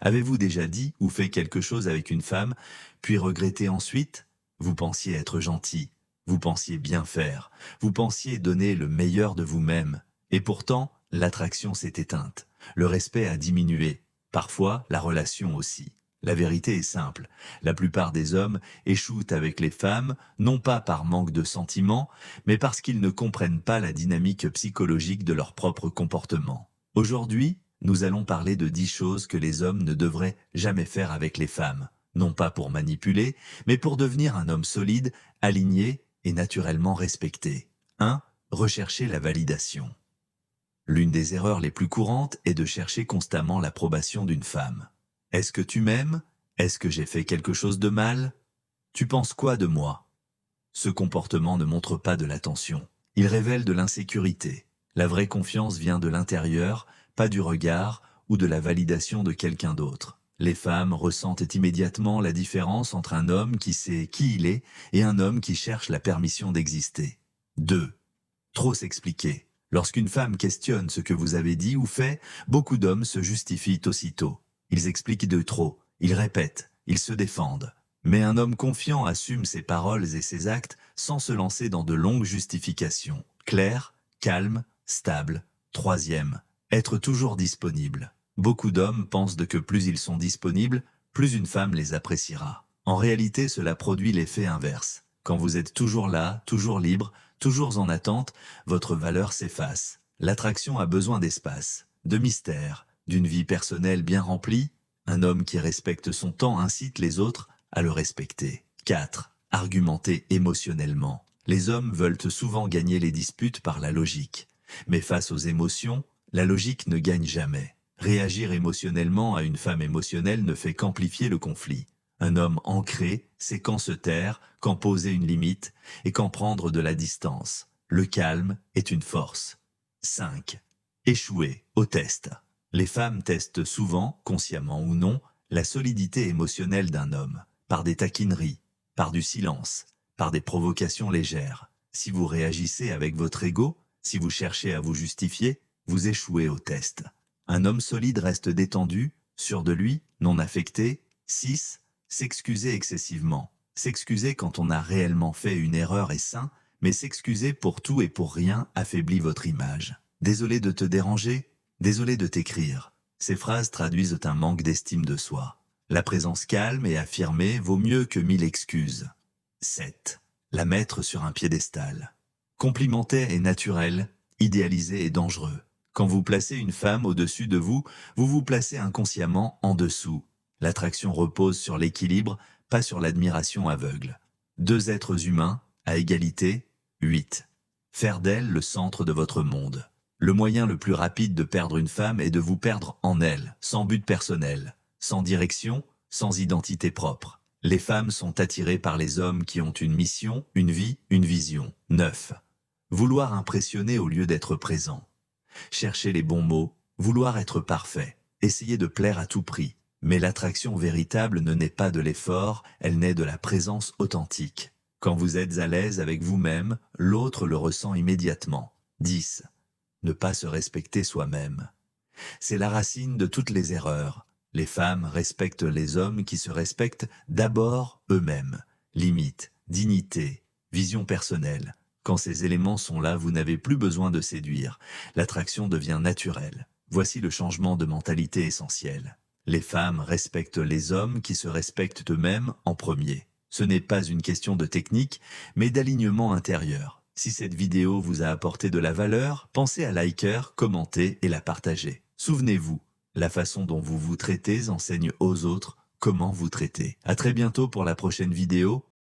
Avez-vous déjà dit ou fait quelque chose avec une femme, puis regretté ensuite? Vous pensiez être gentil, vous pensiez bien faire, vous pensiez donner le meilleur de vous-même, et pourtant, l'attraction s'est éteinte, le respect a diminué, parfois la relation aussi. La vérité est simple, la plupart des hommes échouent avec les femmes, non pas par manque de sentiments, mais parce qu'ils ne comprennent pas la dynamique psychologique de leur propre comportement. Aujourd'hui, nous allons parler de 10 choses que les hommes ne devraient jamais faire avec les femmes, non pas pour manipuler, mais pour devenir un homme solide, aligné et naturellement respecté. 1. Rechercher la validation. L'une des erreurs les plus courantes est de chercher constamment l'approbation d'une femme. Est-ce que tu m'aimes? Est-ce que j'ai fait quelque chose de mal? Tu penses quoi de moi? Ce comportement ne montre pas de l'attention. Il révèle de l'insécurité. La vraie confiance vient de l'intérieur, pas du regard ou de la validation de quelqu'un d'autre. Les femmes ressentent immédiatement la différence entre un homme qui sait qui il est et un homme qui cherche la permission d'exister. 2. Trop s'expliquer. Lorsqu'une femme questionne ce que vous avez dit ou fait, beaucoup d'hommes se justifient aussitôt. Ils expliquent de trop, ils répètent, ils se défendent. Mais un homme confiant assume ses paroles et ses actes sans se lancer dans de longues justifications. Clair, calme, stable. 3. Être toujours disponible. Beaucoup d'hommes pensent que plus ils sont disponibles, plus une femme les appréciera. En réalité, cela produit l'effet inverse. Quand vous êtes toujours là, toujours libre, toujours en attente, votre valeur s'efface. L'attraction a besoin d'espace, de mystère, d'une vie personnelle bien remplie. Un homme qui respecte son temps incite les autres à le respecter. 4. Argumenter émotionnellement. Les hommes veulent souvent gagner les disputes par la logique. Mais face aux émotions, la logique ne gagne jamais. Réagir émotionnellement à une femme émotionnelle ne fait qu'amplifier le conflit. Un homme ancré sait quand se taire, quand poser une limite et quand prendre de la distance. Le calme est une force. 5. Échouer au test. Les femmes testent souvent, consciemment ou non, la solidité émotionnelle d'un homme, par des taquineries, par du silence, par des provocations légères. Si vous réagissez avec votre ego, si vous cherchez à vous justifier, vous échouez au test. Un homme solide reste détendu, sûr de lui, non affecté. 6. S'excuser excessivement. S'excuser quand on a réellement fait une erreur est sain, mais s'excuser pour tout et pour rien affaiblit votre image. Désolé de te déranger, désolé de t'écrire. Ces phrases traduisent un manque d'estime de soi. La présence calme et affirmée vaut mieux que 1000 excuses. 7. La mettre sur un piédestal. Complimenter est naturel, idéaliser est dangereux. Quand vous placez une femme au-dessus de vous, vous vous placez inconsciemment en dessous. L'attraction repose sur l'équilibre, pas sur l'admiration aveugle. 2 êtres humains, à égalité. 8. Faire d'elle le centre de votre monde. Le moyen le plus rapide de perdre une femme est de vous perdre en elle, sans but personnel, sans direction, sans identité propre. Les femmes sont attirées par les hommes qui ont une mission, une vie, une vision. 9. Vouloir impressionner au lieu d'être présent. Chercher les bons mots, vouloir être parfait, essayer de plaire à tout prix. Mais l'attraction véritable ne naît pas de l'effort, elle naît de la présence authentique. Quand vous êtes à l'aise avec vous-même, l'autre le ressent immédiatement. 10. Ne pas se respecter soi-même. C'est la racine de toutes les erreurs. Les femmes respectent les hommes qui se respectent d'abord eux-mêmes. Limites, dignité, vision personnelle. Quand ces éléments sont là, vous n'avez plus besoin de séduire. L'attraction devient naturelle. Voici le changement de mentalité essentiel. Les femmes respectent les hommes qui se respectent eux-mêmes en premier. Ce n'est pas une question de technique, mais d'alignement intérieur. Si cette vidéo vous a apporté de la valeur, pensez à liker, commenter et la partager. Souvenez-vous, la façon dont vous vous traitez enseigne aux autres comment vous traiter. À très bientôt pour la prochaine vidéo.